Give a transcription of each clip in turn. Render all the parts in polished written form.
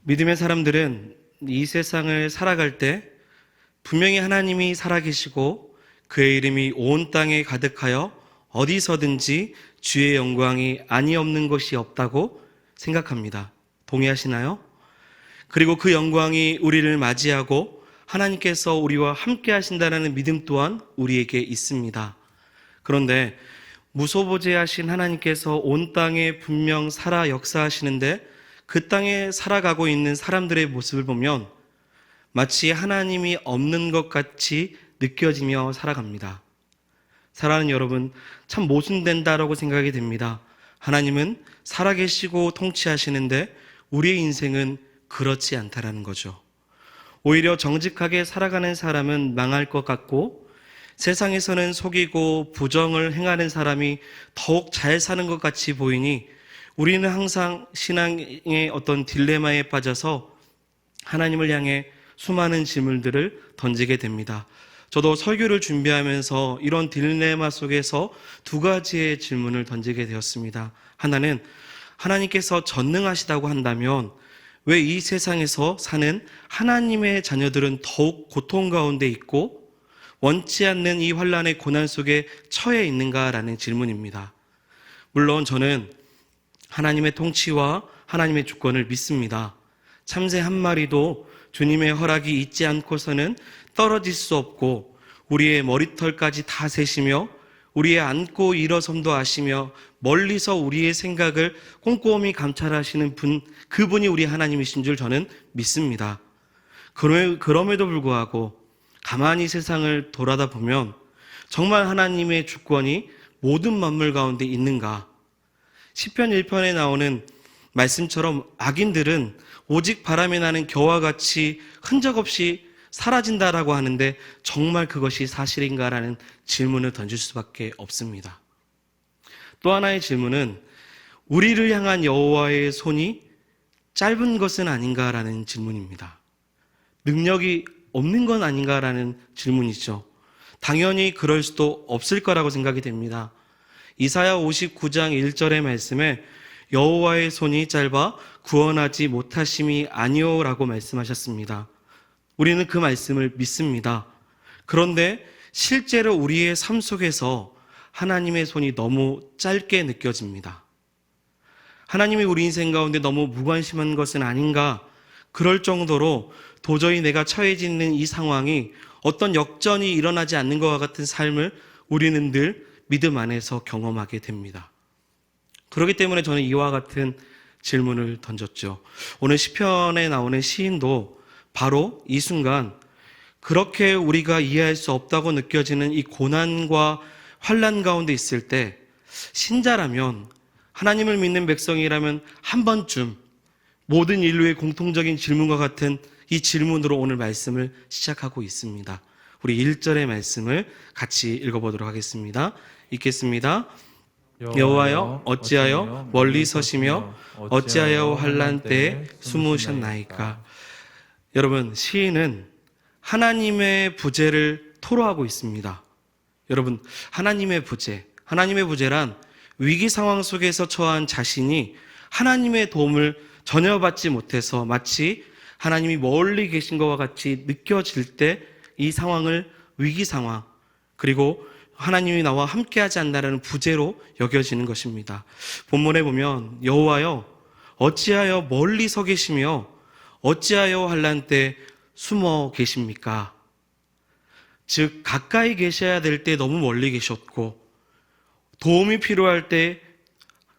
믿음의 사람들은 이 세상을 살아갈 때 분명히 하나님이 살아계시고 그의 이름이 온 땅에 가득하여 어디서든지 주의 영광이 아니 없는 것이 없다고 생각합니다. 동의하시나요? 그리고 그 영광이 우리를 맞이하고 하나님께서 우리와 함께 하신다는 믿음 또한 우리에게 있습니다. 그런데 무소부재하신 하나님께서 온 땅에 분명 살아 역사하시는데 그 땅에 살아가고 있는 사람들의 모습을 보면 마치 하나님이 없는 것 같이 느껴지며 살아갑니다. 사랑하는 여러분, 참 모순된다라고 생각이 됩니다. 하나님은 살아계시고 통치하시는데 우리의 인생은 그렇지 않다라는 거죠. 오히려 정직하게 살아가는 사람은 망할 것 같고 세상에서는 속이고 부정을 행하는 사람이 더욱 잘 사는 것 같이 보이니 우리는 항상 신앙의 어떤 딜레마에 빠져서 하나님을 향해 수많은 질문들을 던지게 됩니다. 저도 설교를 준비하면서 이런 딜레마 속에서 두 가지의 질문을 던지게 되었습니다. 하나는 하나님께서 전능하시다고 한다면 왜 이 세상에서 사는 하나님의 자녀들은 더욱 고통 가운데 있고 원치 않는 이 환난의 고난 속에 처해 있는가라는 질문입니다. 물론 저는 하나님의 통치와 하나님의 주권을 믿습니다. 참새 한 마리도 주님의 허락이 있지 않고서는 떨어질 수 없고 우리의 머리털까지 다 세시며 우리의 앉고 일어섬도 아시며 멀리서 우리의 생각을 꼼꼼히 감찰하시는 분, 그분이 우리 하나님이신 줄 저는 믿습니다. 그럼에도 불구하고 가만히 세상을 돌아다 보면 정말 하나님의 주권이 모든 만물 가운데 있는가? 시편 1편에 나오는 말씀처럼 악인들은 오직 바람이 나는 겨와 같이 흔적 없이 사라진다라고 하는데 정말 그것이 사실인가라는 질문을 던질 수밖에 없습니다. 또 하나의 질문은 우리를 향한 여호와의 손이 짧은 것은 아닌가라는 질문입니다. 능력이 없는 건 아닌가라는 질문이죠. 당연히 그럴 수도 없을 거라고 생각이 됩니다. 이사야 59장 1절의 말씀에 여호와의 손이 짧아 구원하지 못하심이 아니오라고 말씀하셨습니다. 우리는 그 말씀을 믿습니다. 그런데 실제로 우리의 삶 속에서 하나님의 손이 너무 짧게 느껴집니다. 하나님이 우리 인생 가운데 너무 무관심한 것은 아닌가? 그럴 정도로 도저히 내가 처해져 있는 이 상황이 어떤 역전이 일어나지 않는 것과 같은 삶을 우리는 늘 믿음 안에서 경험하게 됩니다. 그렇기 때문에 저는 이와 같은 질문을 던졌죠. 오늘 시편에 나오는 시인도 바로 이 순간 그렇게 우리가 이해할 수 없다고 느껴지는 이 고난과 환난 가운데 있을 때 신자라면, 하나님을 믿는 백성이라면 한 번쯤 모든 인류의 공통적인 질문과 같은 이 질문으로 오늘 말씀을 시작하고 있습니다. 우리 1절의 말씀을 같이 읽어보도록 하겠습니다. 읽겠습니다. 여호와여 어찌하여 멀리 서시며 어찌하여 환난 때에 숨으셨나이까. 여러분, 시인은 하나님의 부재를 토로하고 있습니다. 여러분, 하나님의 부재란 위기 상황 속에서 처한 자신이 하나님의 도움을 전혀 받지 못해서 마치 하나님이 멀리 계신 것과 같이 느껴질 때 이 상황을 위기 상황, 그리고 하나님이 나와 함께하지 않는다는 부재로 여겨지는 것입니다. 본문에 보면 여호와여 어찌하여 멀리 서 계시며 어찌하여 환난 때 숨어 계십니까? 즉 가까이 계셔야 될 때 너무 멀리 계셨고 도움이 필요할 때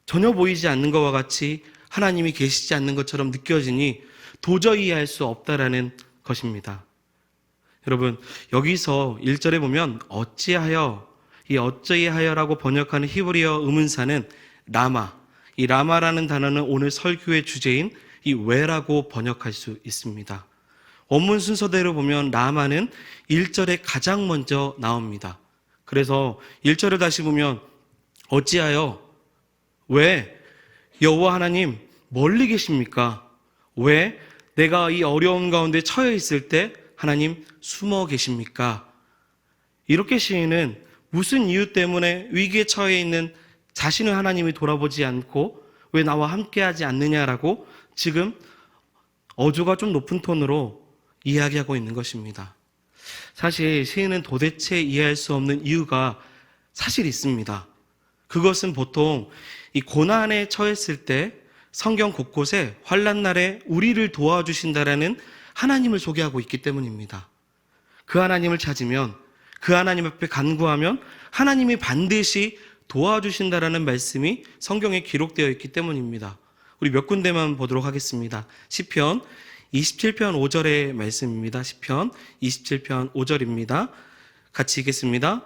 전혀 보이지 않는 것과 같이 하나님이 계시지 않는 것처럼 느껴지니 도저히 이해할 수 없다라는 것입니다. 여러분, 여기서 1절에 보면 어찌하여, 이 어찌하여라고 번역하는 히브리어 의문사는 라마, 이 라마라는 단어는 오늘 설교의 주제인 이 왜라고 번역할 수 있습니다. 원문 순서대로 보면 라마는 1절에 가장 먼저 나옵니다. 그래서 1절을 다시 보면 어찌하여, 왜 여호와 하나님 멀리 계십니까? 왜 내가 이 어려운 가운데 처해 있을 때 하나님 숨어 계십니까? 이렇게 시인은 무슨 이유 때문에 위기에 처해 있는 자신을 하나님이 돌아보지 않고 왜 나와 함께하지 않느냐라고 지금 어조가 좀 높은 톤으로 이야기하고 있는 것입니다. 사실 시인은 도대체 이해할 수 없는 이유가 사실 있습니다. 그것은 보통 이 고난에 처했을 때 성경 곳곳에 환난 날에 우리를 도와주신다라는 하나님을 소개하고 있기 때문입니다. 그 하나님을 찾으면, 그 하나님 앞에 간구하면 하나님이 반드시 도와주신다라는 말씀이 성경에 기록되어 있기 때문입니다. 우리 몇 군데만 보도록 하겠습니다. 시편 27편 5절의 말씀입니다. 시편 27편 5절입니다. 같이 읽겠습니다.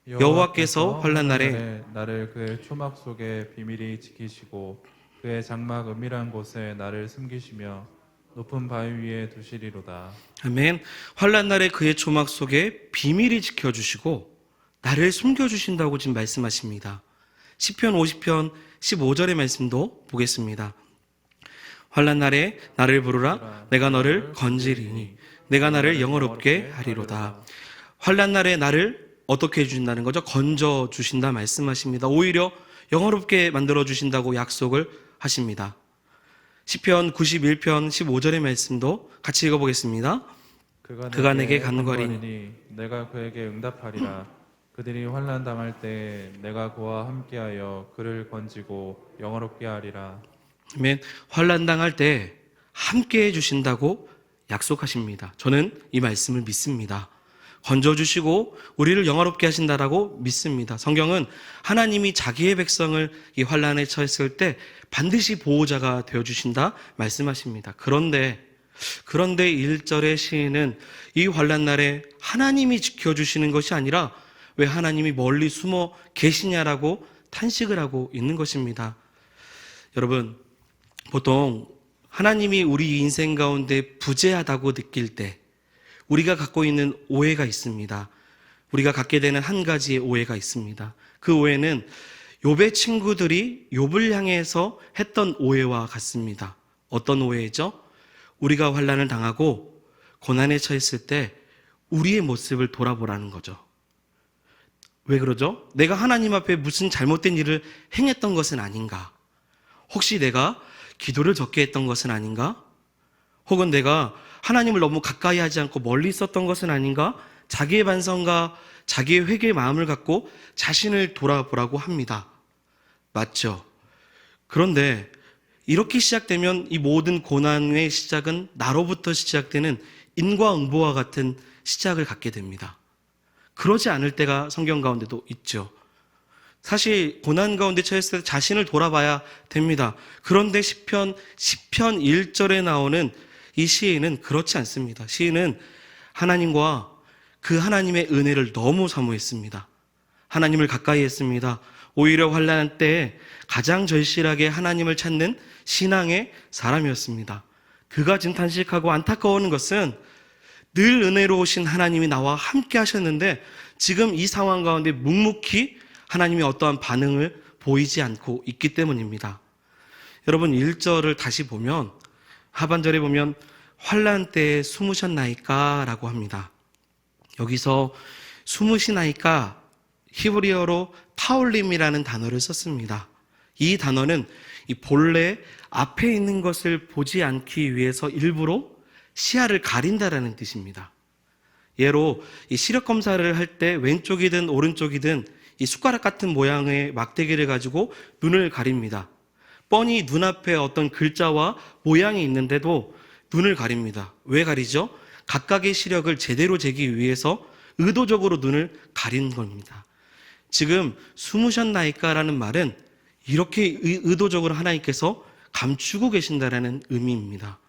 여호와께서 환난 날에 나를 그의 초막 속에 비밀히 지키시고 그의 장막 은밀한 곳에 나를 숨기시며 높은 바위 위에 두시리로다. 아멘. 환난 날에 그의 초막 속에 비밀히 지켜주시고 나를 숨겨주신다고 지금 말씀하십니다. 시편 50편 15절의 말씀도 보겠습니다. 환난 날에 나를 부르라 내가 너를 건지리니 내가 나를 영어롭게 하리로다. 환난 날에 나를 어떻게 해주신다는 거죠? 건져주신다 말씀하십니다. 오히려 영어롭게 만들어주신다고 약속을 하십니다. 시편 91편 15절의 말씀도 같이 읽어보겠습니다. 그가 내게 간구하리니 내가 그에게 응답하리라. 그들이 환난 당할 때 내가 그와 함께하여 그를 건지고 영어롭게 하리라. 아멘. 환난 당할 때 함께 해주신다고 약속하십니다. 저는 이 말씀을 믿습니다. 건져주시고 우리를 영화롭게 하신다라고 믿습니다. 성경은 하나님이 자기의 백성을 이 환난에 처했을 때 반드시 보호자가 되어주신다 말씀하십니다. 그런데 1절의 시인은 이 환난 날에 하나님이 지켜주시는 것이 아니라 왜 하나님이 멀리 숨어 계시냐라고 탄식을 하고 있는 것입니다. 여러분, 보통 하나님이 우리 인생 가운데 부재하다고 느낄 때 우리가 갖고 있는 오해가 있습니다. 우리가 갖게 되는 한 가지의 오해가 있습니다. 그 오해는 욥의 친구들이 욥을 향해서 했던 오해와 같습니다. 어떤 오해죠? 우리가 환난을 당하고 고난에 처했을 때 우리의 모습을 돌아보라는 거죠. 왜 그러죠? 내가 하나님 앞에 무슨 잘못된 일을 행했던 것은 아닌가? 혹시 내가 기도를 적게 했던 것은 아닌가? 혹은 내가 하나님을 너무 가까이 하지 않고 멀리 있었던 것은 아닌가? 자기의 반성과 자기의 회개의 마음을 갖고 자신을 돌아보라고 합니다. 맞죠? 그런데 이렇게 시작되면 이 모든 고난의 시작은 나로부터 시작되는 인과응보와 같은 시작을 갖게 됩니다. 그러지 않을 때가 성경 가운데도 있죠. 사실 고난 가운데 처했을 때 자신을 돌아봐야 됩니다. 그런데 시편 1절에 나오는 이 시인은 그렇지 않습니다. 시인은 하나님과 그 하나님의 은혜를 너무 사모했습니다. 하나님을 가까이 했습니다. 오히려 환난 때에 가장 절실하게 하나님을 찾는 신앙의 사람이었습니다. 그가 지금 탄식하고 안타까워하는 것은 늘 은혜로우신 하나님이 나와 함께 하셨는데 지금 이 상황 가운데 묵묵히 하나님이 어떠한 반응을 보이지 않고 있기 때문입니다. 여러분 1절을 다시 보면 하반절에 보면 환난 때에 숨으셨나이까 라고 합니다. 여기서 숨으시나이까 히브리어로 타올림이라는 단어를 썼습니다. 이 단어는 이 본래 앞에 있는 것을 보지 않기 위해서 일부러 시야를 가린다라는 뜻입니다. 예로 이 시력 검사를 할 때 왼쪽이든 오른쪽이든 이 숟가락 같은 모양의 막대기를 가지고 눈을 가립니다. 뻔히 눈앞에 어떤 글자와 모양이 있는데도 눈을 가립니다. 왜 가리죠? 각각의 시력을 제대로 재기 위해서 의도적으로 눈을 가린 겁니다. 지금 숨으셨나이까라는 말은 이렇게 의도적으로 하나님께서 감추고 계신다라는 의미입니다.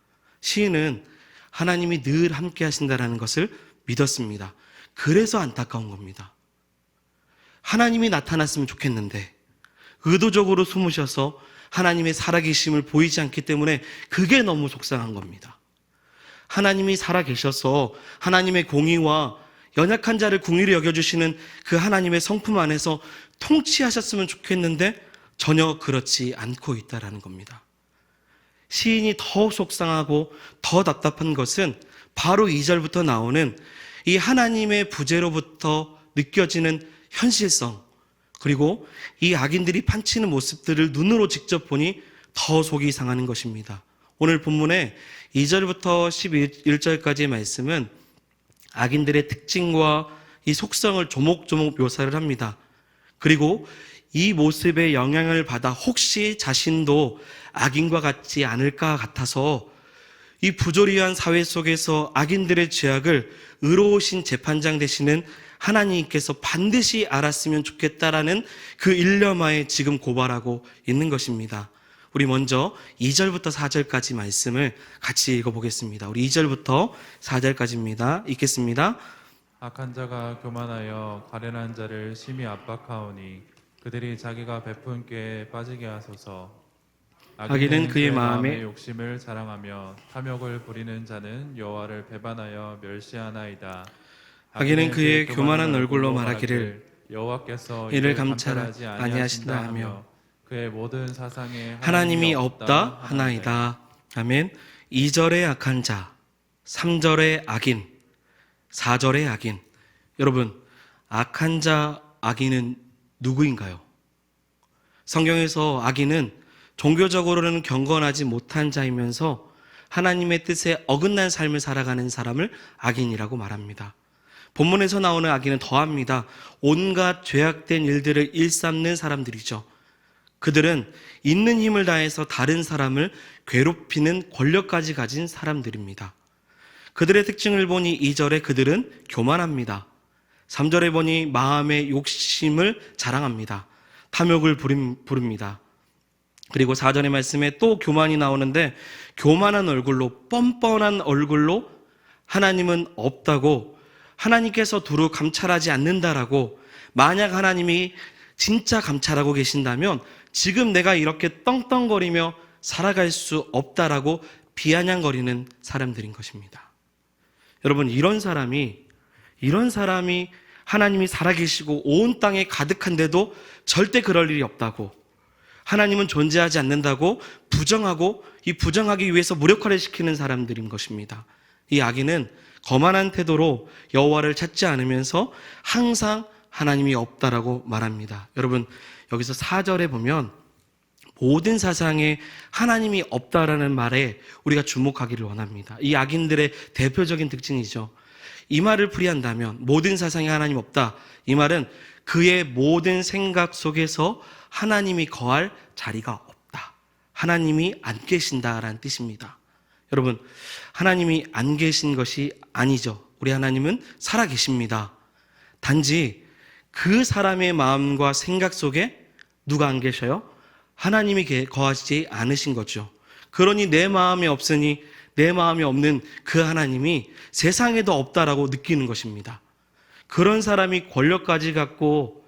시인은 하나님이 늘 함께 하신다라는 것을 믿었습니다. 그래서 안타까운 겁니다. 하나님이 나타났으면 좋겠는데 의도적으로 숨으셔서 하나님의 살아계심을 보이지 않기 때문에 그게 너무 속상한 겁니다. 하나님이 살아계셔서 하나님의 공의와 연약한 자를 궁휼히 여겨주시는 그 하나님의 성품 안에서 통치하셨으면 좋겠는데 전혀 그렇지 않고 있다라는 겁니다. 시인이 더 속상하고 더 답답한 것은 바로 2절부터 나오는 이 하나님의 부재로부터 느껴지는 현실성, 그리고 이 악인들이 판치는 모습들을 눈으로 직접 보니 더 속이 상하는 것입니다. 오늘 본문의 2절부터 11절까지의 말씀은 악인들의 특징과 이 속성을 조목조목 묘사를 합니다. 그리고 이 모습에 영향을 받아 혹시 자신도 악인과 같지 않을까 같아서 이 부조리한 사회 속에서 악인들의 죄악을 의로우신 재판장 되시는 하나님께서 반드시 알았으면 좋겠다라는 그 일념하에 지금 고발하고 있는 것입니다. 우리 먼저 2절부터 4절까지 말씀을 같이 읽어보겠습니다. 우리 2절부터 4절까지입니다. 읽겠습니다. 악한 자가 교만하여 가련한 자를 심히 압박하오니 그들이 자기가 베푼 꾀에 빠지게 하소서. 악인은 그의 마음에 욕심을 자랑하며 탐욕을 부리는 자는 여호와를 배반하여 멸시하나이다. 악인은 그의 교만한 얼굴로 말하기를 여호와께서 이를 감찰하지 아니하신다 하며 그의 모든 사상에 하나님이 없다 하나이다. 아멘. 2절의 악한 자, 3절의 악인, 4절의 악인. 여러분, 악한 자, 악인은 누구인가요? 성경에서 악인은 종교적으로는 경건하지 못한 자이면서 하나님의 뜻에 어긋난 삶을 살아가는 사람을 악인이라고 말합니다. 본문에서 나오는 악인은 더합니다. 온갖 죄악된 일들을 일삼는 사람들이죠. 그들은 있는 힘을 다해서 다른 사람을 괴롭히는 권력까지 가진 사람들입니다. 그들의 특징을 보니 2절에 그들은 교만합니다. 3절에 보니 마음의 욕심을 자랑합니다. 탐욕을 부릅니다. 그리고 4절의 말씀에 또 교만이 나오는데 교만한 얼굴로, 뻔뻔한 얼굴로 하나님은 없다고, 하나님께서 두루 감찰하지 않는다라고, 만약 하나님이 진짜 감찰하고 계신다면 지금 내가 이렇게 떵떵거리며 살아갈 수 없다라고 비아냥거리는 사람들인 것입니다. 여러분, 이런 사람이 하나님이 살아계시고 온 땅에 가득한데도 절대 그럴 일이 없다고, 하나님은 존재하지 않는다고 부정하고 이 부정하기 위해서 무력화를 시키는 사람들인 것입니다. 이 악인은 거만한 태도로 여호와를 찾지 않으면서 항상 하나님이 없다라고 말합니다. 여러분, 여기서 4절에 보면 모든 사상에 하나님이 없다라는 말에 우리가 주목하기를 원합니다. 이 악인들의 대표적인 특징이죠. 이 말을 풀이한다면 모든 사상에 하나님 없다, 이 말은 그의 모든 생각 속에서 하나님이 거할 자리가 없다, 하나님이 안 계신다라는 뜻입니다. 여러분, 하나님이 안 계신 것이 아니죠. 우리 하나님은 살아계십니다. 단지 그 사람의 마음과 생각 속에 누가 안 계셔요? 하나님이 거하지 않으신 거죠. 그러니 내 마음에 없으니 내 마음에 없는 그 하나님이 세상에도 없다라고 느끼는 것입니다. 그런 사람이 권력까지 갖고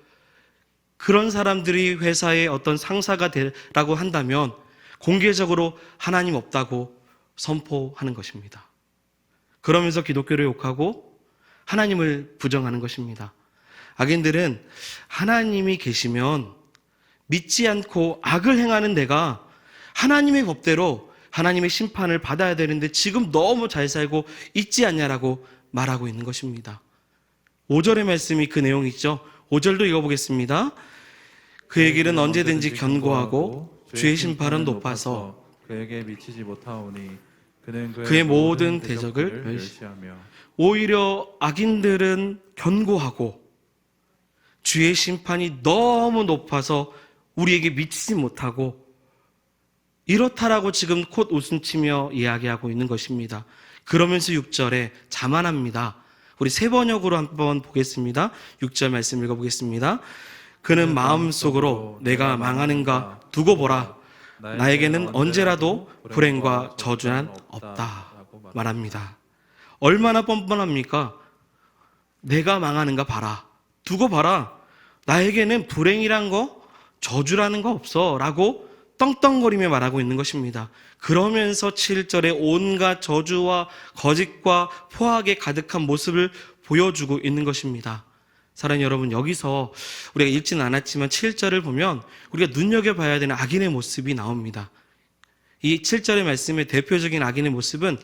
그런 사람들이 회사의 어떤 상사가 되라고 한다면 공개적으로 하나님 없다고 선포하는 것입니다. 그러면서 기독교를 욕하고 하나님을 부정하는 것입니다. 악인들은 하나님이 계시면 믿지 않고 악을 행하는 내가 하나님의 법대로 하나님의 심판을 받아야 되는데 지금 너무 잘 살고 있지 않냐라고 말하고 있는 것입니다. 5절의 말씀이 그 내용이죠. 5절도 읽어보겠습니다. 그의 길은 언제든지 견고하고 주의 심판은 높아서 그에게 미치지 못하오니 그는 그의 모든 대적을 멸시하며. 오히려 악인들은 견고하고 주의 심판이 너무 높아서 우리에게 미치지 못하고 이렇다라고 지금 콧 웃음치며 이야기하고 있는 것입니다. 그러면서 6절에 자만합니다. 우리 세 번역으로 한번 보겠습니다. 6절 말씀 읽어보겠습니다. 그는 마음속으로 내가 망하는가 두고 보라. 나에게는 언제라도 불행과 저주는 없다 말합니다. 얼마나 뻔뻔합니까? 내가 망하는가 봐라. 두고 봐라. 나에게는 불행이란 거, 저주라는 거 없어 라고 떵떵거리며 말하고 있는 것입니다. 그러면서 7절에 온갖 저주와 거짓과 포악에 가득한 모습을 보여주고 있는 것입니다. 사랑하는 여러분, 여기서 우리가 읽지는 않았지만 7절을 보면 우리가 눈여겨봐야 되는 악인의 모습이 나옵니다. 이 7절의 말씀의 대표적인 악인의 모습은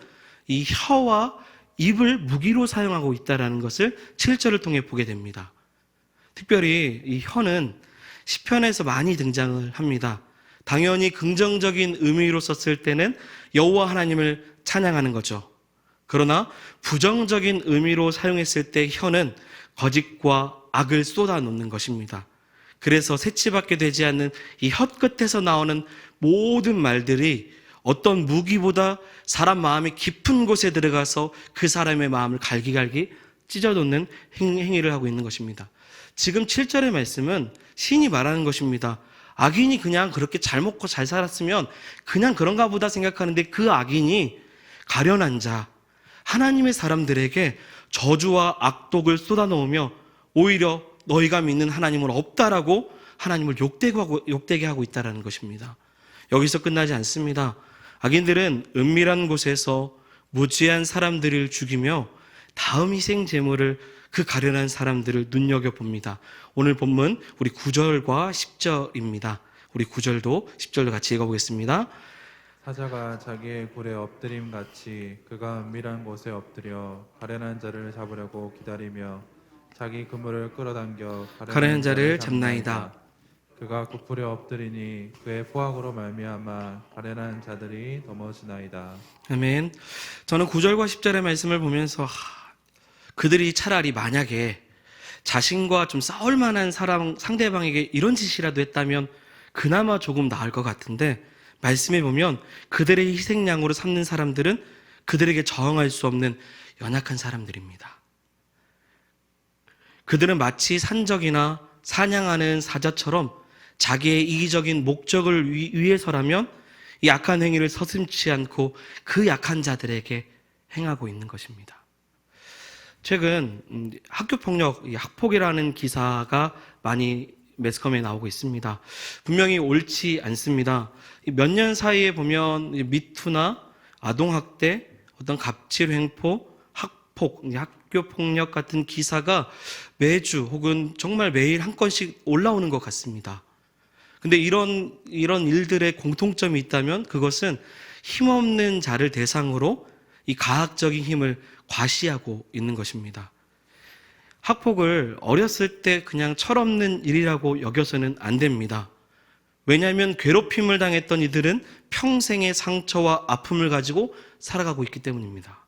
이 혀와 입을 무기로 사용하고 있다는 것을 7절을 통해 보게 됩니다. 특별히 이 혀는 시편에서 많이 등장을 합니다. 당연히 긍정적인 의미로 썼을 때는 여호와 하나님을 찬양하는 거죠. 그러나 부정적인 의미로 사용했을 때 혀는 거짓과 악을 쏟아놓는 것입니다. 그래서 새치밖에 되지 않는 이 혀끝에서 나오는 모든 말들이 어떤 무기보다 사람 마음의 깊은 곳에 들어가서 그 사람의 마음을 갈기갈기 찢어놓는 행위를 하고 있는 것입니다. 지금 7절의 말씀은 시인이 말하는 것입니다. 악인이 그냥 그렇게 잘 먹고 잘 살았으면 그냥 그런가 보다 생각하는데 그 악인이 가련한 자, 하나님의 사람들에게 저주와 악독을 쏟아놓으며 오히려 너희가 믿는 하나님은 없다라고 하나님을 욕되게 하고 있다는 것입니다. 여기서 끝나지 않습니다. 악인들은 은밀한 곳에서 무지한 사람들을 죽이며 다음 희생 제물을 그 가련한 사람들을 눈여겨봅니다. 오늘 본문 우리 9절과 10절입니다. 우리 9절도 10절도 같이 읽어보겠습니다. 사자가 자기의 굴에 엎드림 같이 그가 은밀한 곳에 엎드려 가련한 자를 잡으려고 기다리며 자기 그물을 끌어당겨 가련한 자를 잡나이다. 그가 굽으려 엎드리니 그의 포악으로 말미암아 가련한 자들이 넘어지나이다. 아멘. 저는 9절과 10절의 말씀을 보면서 그들이 차라리 만약에 자신과 좀 싸울 만한 상대방에게 이런 짓이라도 했다면 그나마 조금 나을 것 같은데, 말씀에 보면 그들의 희생양으로 삼는 사람들은 그들에게 저항할 수 없는 연약한 사람들입니다. 그들은 마치 산적이나 사냥하는 사자처럼 자기의 이기적인 목적을 위해서라면 이 악한 행위를 서슴지 않고 그 약한 자들에게 행하고 있는 것입니다. 최근 학교폭력, 학폭이라는 기사가 많이 매스컴에 나오고 있습니다. 분명히 옳지 않습니다. 몇 년 사이에 보면 미투나 아동학대, 어떤 갑질 횡포, 학폭, 학교폭력 같은 기사가 매주 혹은 정말 매일 한 건씩 올라오는 것 같습니다. 근데 이런 일들의 공통점이 있다면 그것은 힘없는 자를 대상으로 이 가학적인 힘을 과시하고 있는 것입니다. 학폭을 어렸을 때 그냥 철없는 일이라고 여겨서는 안 됩니다. 왜냐하면 괴롭힘을 당했던 이들은 평생의 상처와 아픔을 가지고 살아가고 있기 때문입니다.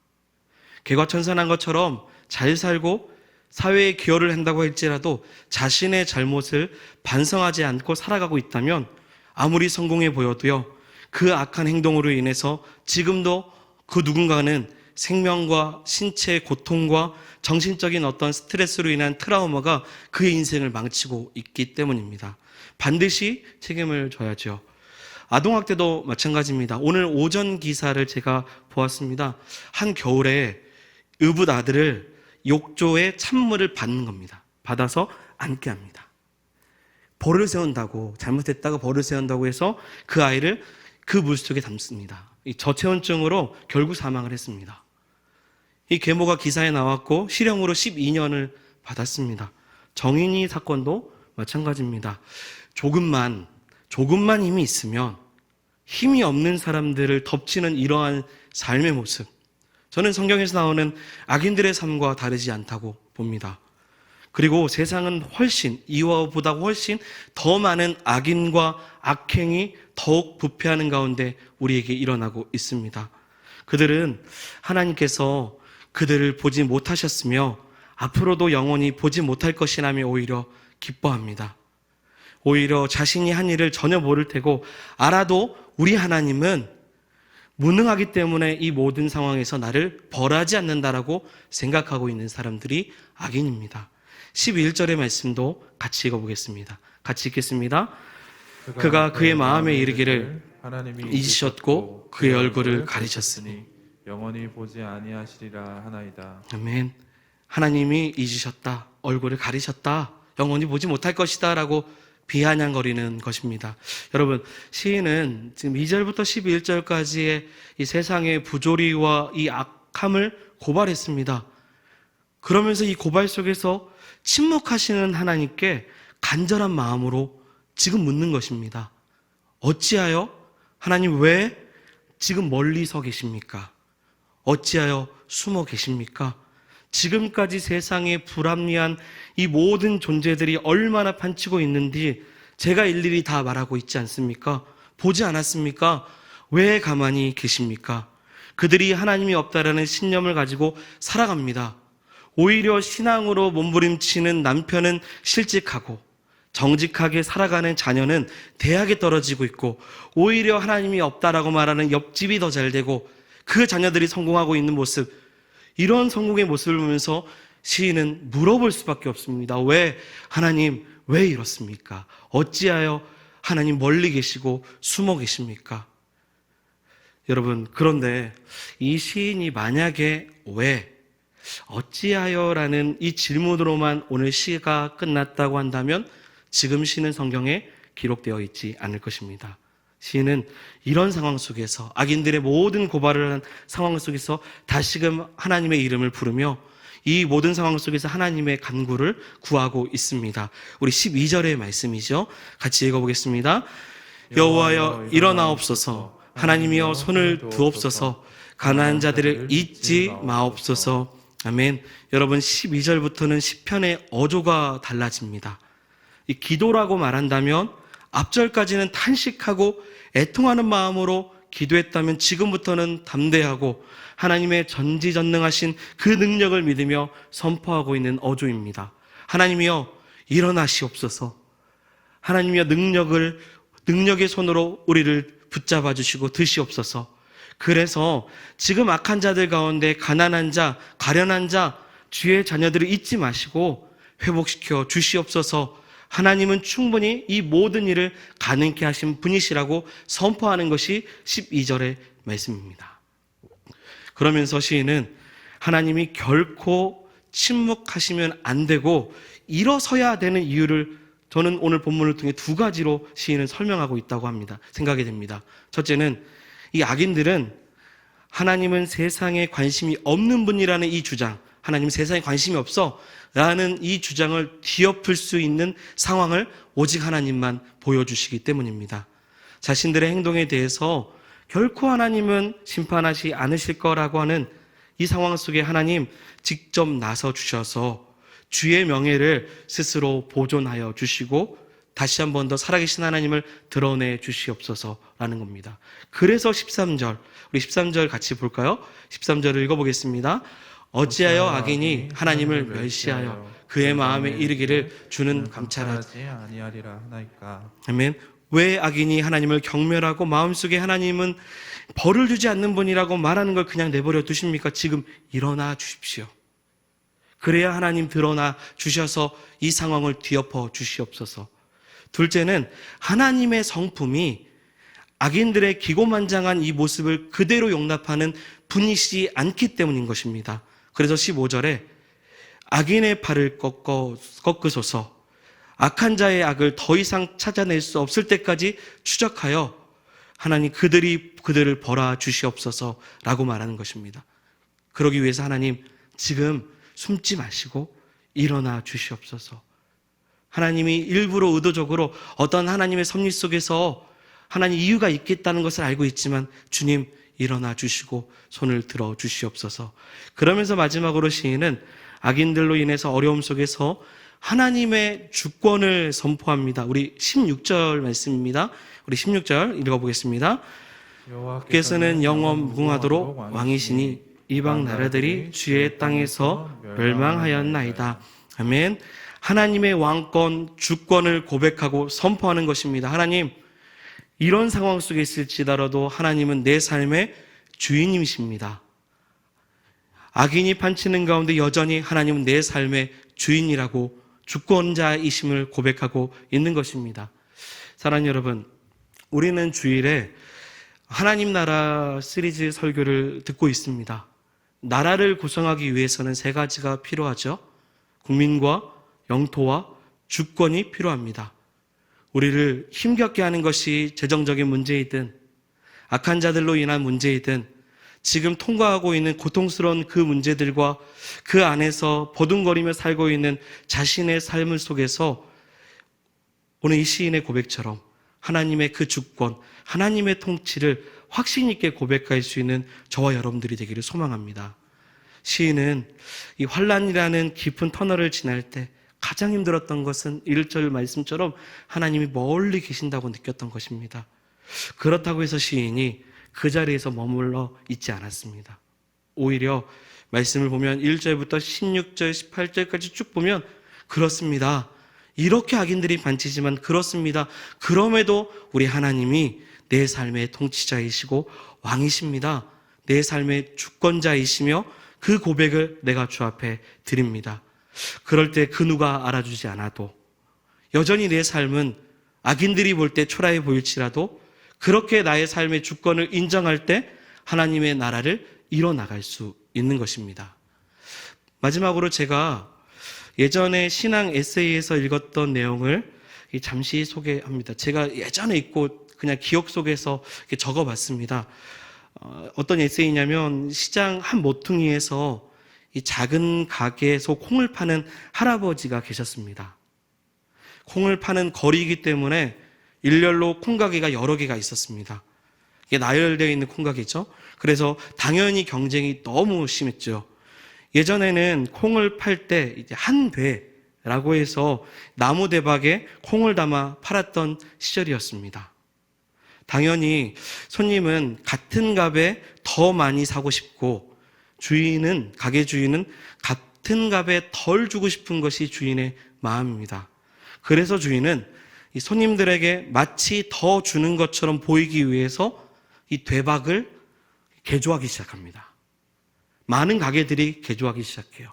개과천선한 것처럼 잘 살고 사회에 기여를 한다고 할지라도 자신의 잘못을 반성하지 않고 살아가고 있다면 아무리 성공해 보여도요, 그 악한 행동으로 인해서 지금도 그 누군가는 생명과 신체의 고통과 정신적인 어떤 스트레스로 인한 트라우마가 그의 인생을 망치고 있기 때문입니다. 반드시 책임을 져야죠. 아동학대도 마찬가지입니다. 오늘 오전 기사를 제가 보았습니다. 한 겨울에 의붓 아들을 욕조에 찬물을 받는 겁니다. 받아서 앉게 합니다. 벌을 세운다고, 잘못했다가 벌을 세운다고 해서 그 아이를 그 물속에 담습니다. 이 저체온증으로 결국 사망을 했습니다. 이 계모가 기사에 나왔고 실형으로 12년을 받았습니다. 정인이 사건도 마찬가지입니다. 조금만 힘이 있으면 힘이 없는 사람들을 덮치는 이러한 삶의 모습, 저는 성경에서 나오는 악인들의 삶과 다르지 않다고 봅니다. 그리고 세상은 이와보다 훨씬 더 많은 악인과 악행이 더욱 부패하는 가운데 우리에게 일어나고 있습니다. 그들은 하나님께서 그들을 보지 못하셨으며 앞으로도 영원히 보지 못할 것이라며 오히려 기뻐합니다. 오히려 자신이 한 일을 전혀 모를 테고 알아도 우리 하나님은 무능하기 때문에 이 모든 상황에서 나를 벌하지 않는다라고 생각하고 있는 사람들이 악인입니다. 11절의 말씀도 같이 읽어보겠습니다. 같이 읽겠습니다. 그가 그의 마음에 이르기를 하나님이 잊으셨고 그의 얼굴을 가리셨으니 영원히 보지 아니하시리라 하나이다. 아멘. 하나님이 잊으셨다, 얼굴을 가리셨다, 영원히 보지 못할 것이다 라고 비아냥거리는 것입니다. 여러분, 시인은 지금 2절부터 11절까지의 이 세상의 부조리와 이 악함을 고발했습니다. 그러면서 이 고발 속에서 침묵하시는 하나님께 간절한 마음으로 지금 묻는 것입니다. 어찌하여 하나님 왜 지금 멀리 서 계십니까? 어찌하여 숨어 계십니까? 지금까지 세상에 불합리한 이 모든 존재들이 얼마나 판치고 있는지 제가 일일이 다 말하고 있지 않습니까? 보지 않았습니까? 왜 가만히 계십니까? 그들이 하나님이 없다라는 신념을 가지고 살아갑니다. 오히려 신앙으로 몸부림치는 남편은 실직하고 정직하게 살아가는 자녀는 대학에 떨어지고 있고, 오히려 하나님이 없다라고 말하는 옆집이 더 잘 되고 그 자녀들이 성공하고 있는 모습, 이런 성공의 모습을 보면서 시인은 물어볼 수밖에 없습니다. 왜 하나님, 왜 이렇습니까? 어찌하여 하나님 멀리 계시고 숨어 계십니까? 여러분, 그런데 이 시인이 만약에 왜, 어찌하여라는 이 질문으로만 오늘 시가 끝났다고 한다면 지금 시는 성경에 기록되어 있지 않을 것입니다. 시인은 이런 상황 속에서, 악인들의 모든 고발을 한 상황 속에서 다시금 하나님의 이름을 부르며 이 모든 상황 속에서 하나님의 간구를 구하고 있습니다. 우리 12절의 말씀이죠. 같이 읽어보겠습니다. 여호와여 일어나옵소서, 하나님이여 손을 두옵소서, 가난한 자들을 잊지 마옵소서. 아멘. 여러분, 12절부터는 시편의 어조가 달라집니다. 이 기도라고 말한다면 앞절까지는 탄식하고 애통하는 마음으로 기도했다면 지금부터는 담대하고 하나님의 전지전능하신 그 능력을 믿으며 선포하고 있는 어조입니다. 하나님이여 일어나시옵소서. 하나님이여 능력의 손으로 우리를 붙잡아 주시고 드시옵소서. 그래서 지금 악한 자들 가운데 가난한 자, 가련한 자, 주의 자녀들을 잊지 마시고 회복시켜 주시옵소서. 하나님은 충분히 이 모든 일을 가능케 하신 분이시라고 선포하는 것이 12절의 말씀입니다. 그러면서 시인은 하나님이 결코 침묵하시면 안 되고 일어서야 되는 이유를 저는 오늘 본문을 통해 두 가지로 시인은 설명하고 있다고 합니다. 생각이 됩니다. 첫째는 이 악인들은 하나님은 세상에 관심이 없는 분이라는 이 주장, 하나님은 세상에 관심이 없어 라는 이 주장을 뒤엎을 수 있는 상황을 오직 하나님만 보여주시기 때문입니다. 자신들의 행동에 대해서 결코 하나님은 심판하지 않으실 거라고 하는 이 상황 속에 하나님 직접 나서 주셔서 주의 명예를 스스로 보존하여 주시고 다시 한 번 더 살아계신 하나님을 드러내 주시옵소서라는 겁니다. 그래서 13절, 우리 13절 같이 볼까요? 13절을 읽어보겠습니다. 어찌하여 악인이 하나님을 멸시하여 그의 마음에 이르기를 주는 감찰하지 아니하리라 하나이까. 아멘. 왜 악인이 하나님을 경멸하고 마음속에 하나님은 벌을 주지 않는 분이라고 말하는 걸 그냥 내버려 두십니까? 지금 일어나 주십시오. 그래야 하나님 드러나 주셔서 이 상황을 뒤엎어 주시옵소서. 둘째는 하나님의 성품이 악인들의 기고만장한 이 모습을 그대로 용납하는 분이시지 않기 때문인 것입니다. 그래서 15절에 악인의 발을 꺾으소서, 악한 자의 악을 더 이상 찾아낼 수 없을 때까지 추적하여 하나님 그들을 벌하 주시옵소서라고 말하는 것입니다. 그러기 위해서 하나님 지금 숨지 마시고 일어나 주시옵소서. 하나님이 일부러 의도적으로 어떤 하나님의 섭리 속에서 하나님 이유가 있겠다는 것을 알고 있지만 주님 일어나 주시고 손을 들어 주시옵소서. 그러면서 마지막으로 시인은 악인들로 인해서 어려움 속에서 하나님의 주권을 선포합니다. 우리 16절 말씀입니다. 우리 16절 읽어보겠습니다. 여호와께서는 영원 무궁하도록 왕이시니 이방 나라들이 주의 땅에서 멸망하였나이다. 아멘. 하나님의 왕권, 주권을 고백하고 선포하는 것입니다. 하나님, 이런 상황 속에 있을지라도 하나님은 내 삶의 주인이십니다. 악인이 판치는 가운데 여전히 하나님은 내 삶의 주인이라고 주권자이심을 고백하고 있는 것입니다. 사랑하는 여러분, 우리는 주일에 하나님 나라 시리즈 설교를 듣고 있습니다. 나라를 구성하기 위해서는 세 가지가 필요하죠. 국민과 영토와 주권이 필요합니다. 우리를 힘겹게 하는 것이 재정적인 문제이든 악한 자들로 인한 문제이든 지금 통과하고 있는 고통스러운 그 문제들과 그 안에서 버둥거리며 살고 있는 자신의 삶을 속에서 오늘 이 시인의 고백처럼 하나님의 그 주권, 하나님의 통치를 확신 있게 고백할 수 있는 저와 여러분들이 되기를 소망합니다. 시인은 이 환란이라는 깊은 터널을 지날 때 가장 힘들었던 것은 1절 말씀처럼 하나님이 멀리 계신다고 느꼈던 것입니다. 그렇다고 해서 시인이 그 자리에서 머물러 있지 않았습니다. 오히려 말씀을 보면 1절부터 16절, 18절까지 쭉 보면 그렇습니다. 이렇게 악인들이 반치지만 그렇습니다. 그럼에도 우리 하나님이 내 삶의 통치자이시고 왕이십니다. 내 삶의 주권자이시며 그 고백을 내가 주 앞에 드립니다. 그럴 때 그 누가 알아주지 않아도 여전히 내 삶은 악인들이 볼 때 초라해 보일지라도 그렇게 나의 삶의 주권을 인정할 때 하나님의 나라를 이뤄나갈 수 있는 것입니다. 마지막으로 제가 예전에 신앙 에세이에서 읽었던 내용을 잠시 소개합니다. 제가 예전에 읽고 그냥 기억 속에서 적어봤습니다. 어떤 에세이냐면 시장 한 모퉁이에서 이 작은 가게에서 콩을 파는 할아버지가 계셨습니다. 콩을 파는 거리이기 때문에 일렬로 콩가게가 여러 개가 있었습니다. 이게 나열되어 있는 콩가게죠. 그래서 당연히 경쟁이 너무 심했죠. 예전에는 콩을 팔 때 이제 한 배라고 해서 나무 대박에 콩을 담아 팔았던 시절이었습니다. 당연히 손님은 같은 값에 더 많이 사고 싶고 가게 주인은 같은 값에 덜 주고 싶은 것이 주인의 마음입니다. 그래서 주인은 이 손님들에게 마치 더 주는 것처럼 보이기 위해서 이 대박을 개조하기 시작합니다. 많은 가게들이 개조하기 시작해요.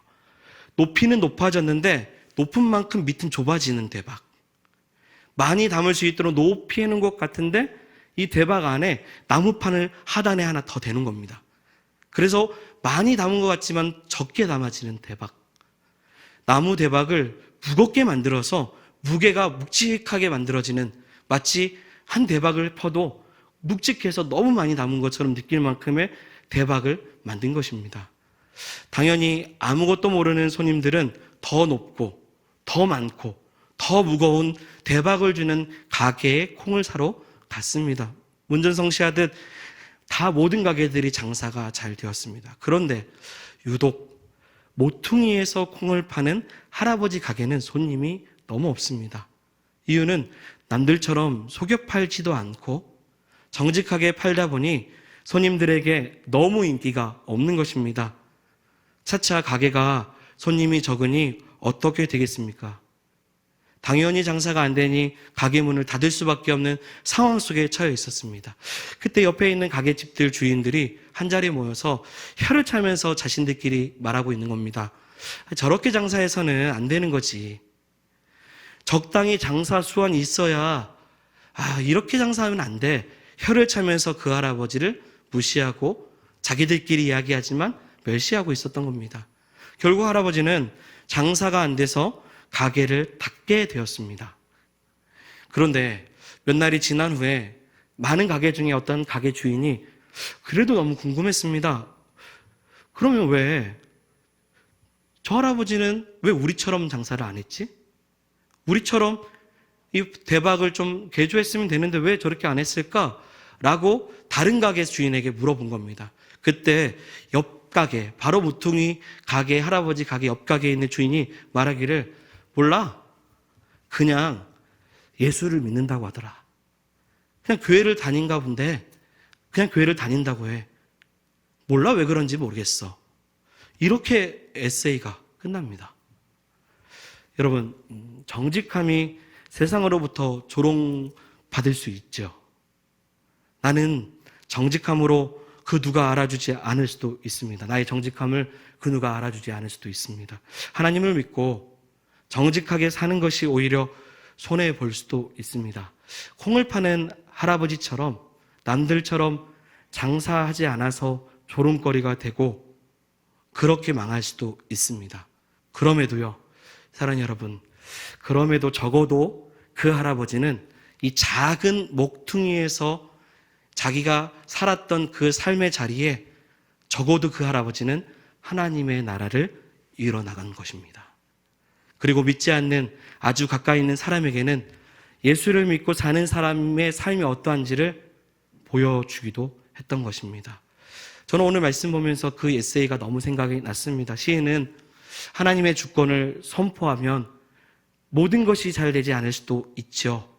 높이는 높아졌는데 높은 만큼 밑은 좁아지는 대박. 많이 담을 수 있도록 높이 해놓은 것 같은데 이 대박 안에 나무판을 하단에 하나 더 대는 겁니다. 그래서 많이 담은 것 같지만 적게 담아지는 대박. 나무 대박을 무겁게 만들어서 무게가 묵직하게 만들어지는, 마치 한 대박을 퍼도 묵직해서 너무 많이 담은 것처럼 느낄 만큼의 대박을 만든 것입니다. 당연히 아무것도 모르는 손님들은 더 높고 더 많고 더 무거운 대박을 주는 가게에 콩을 사러 갔습니다. 문전성시하듯 다 모든 가게들이 장사가 잘 되었습니다. 그런데 유독 모퉁이에서 콩을 파는 할아버지 가게는 손님이 너무 없습니다. 이유는 남들처럼 속여 팔지도 않고 정직하게 팔다 보니 손님들에게 너무 인기가 없는 것입니다. 차차 가게가 손님이 적으니 어떻게 되겠습니까? 당연히 장사가 안 되니 가게 문을 닫을 수밖에 없는 상황 속에 처해 있었습니다. 그때 옆에 있는 가게집들 주인들이 한자리에 모여서 혀를 차면서 자신들끼리 말하고 있는 겁니다. 저렇게 장사해서는 안 되는 거지. 적당히 장사 수완이 있어야, 이렇게 장사하면 안 돼. 혀를 차면서 그 할아버지를 무시하고 자기들끼리 이야기하지만 멸시하고 있었던 겁니다. 결국 할아버지는 장사가 안 돼서 가게를 닫게 되었습니다. 그런데 몇 날이 지난 후에 많은 가게 중에 어떤 가게 주인이 그래도 너무 궁금했습니다. 그러면 왜 저 할아버지는 왜 우리처럼 장사를 안 했지? 우리처럼 이 대박을 좀 개조했으면 되는데 왜 저렇게 안 했을까? 라고 다른 가게 주인에게 물어본 겁니다. 그때 옆 가게, 바로 모퉁이 가게, 할아버지 가게 옆 가게에 있는 주인이 말하기를, 몰라. 그냥 예수를 믿는다고 하더라. 그냥 교회를 다닌가 본데 그냥 교회를 다닌다고 해. 몰라, 왜 그런지 모르겠어. 이렇게 에세이가 끝납니다. 여러분, 정직함이 세상으로부터 조롱받을 수 있죠. 나는 정직함으로 그 누가 알아주지 않을 수도 있습니다. 나의 정직함을 그 누가 알아주지 않을 수도 있습니다. 하나님을 믿고 정직하게 사는 것이 오히려 손해볼 수도 있습니다. 콩을 파는 할아버지처럼 남들처럼 장사하지 않아서 조롱거리가 되고 그렇게 망할 수도 있습니다. 그럼에도요, 사랑하는 여러분, 그럼에도 적어도 그 할아버지는 이 작은 목퉁이에서 자기가 살았던 그 삶의 자리에 적어도 그 할아버지는 하나님의 나라를 이뤄나간 것입니다. 그리고 믿지 않는 아주 가까이 있는 사람에게는 예수를 믿고 사는 사람의 삶이 어떠한지를 보여주기도 했던 것입니다. 저는 오늘 말씀 보면서 그 에세이가 너무 생각이 났습니다. 시인은 하나님의 주권을 선포하면 모든 것이 잘 되지 않을 수도 있죠.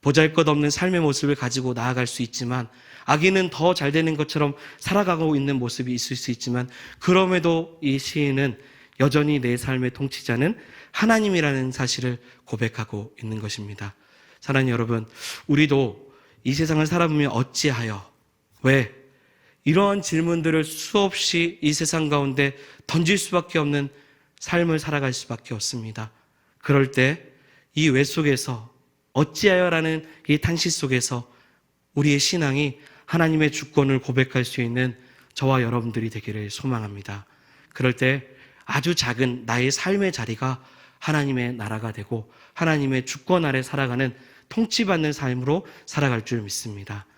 보잘것없는 삶의 모습을 가지고 나아갈 수 있지만, 악인은 더 잘 되는 것처럼 살아가고 있는 모습이 있을 수 있지만, 그럼에도 이 시인은 여전히 내 삶의 통치자는 하나님이라는 사실을 고백하고 있는 것입니다. 사랑하는 여러분, 우리도 이 세상을 살아보면 어찌하여, 왜, 이러한 질문들을 수없이 이 세상 가운데 던질 수밖에 없는 삶을 살아갈 수밖에 없습니다. 그럴 때 이 왜 속에서, 어찌하여라는 이 탄식 속에서 우리의 신앙이 하나님의 주권을 고백할 수 있는 저와 여러분들이 되기를 소망합니다. 그럴 때 아주 작은 나의 삶의 자리가 하나님의 나라가 되고 하나님의 주권 아래 살아가는 통치받는 삶으로 살아갈 줄 믿습니다.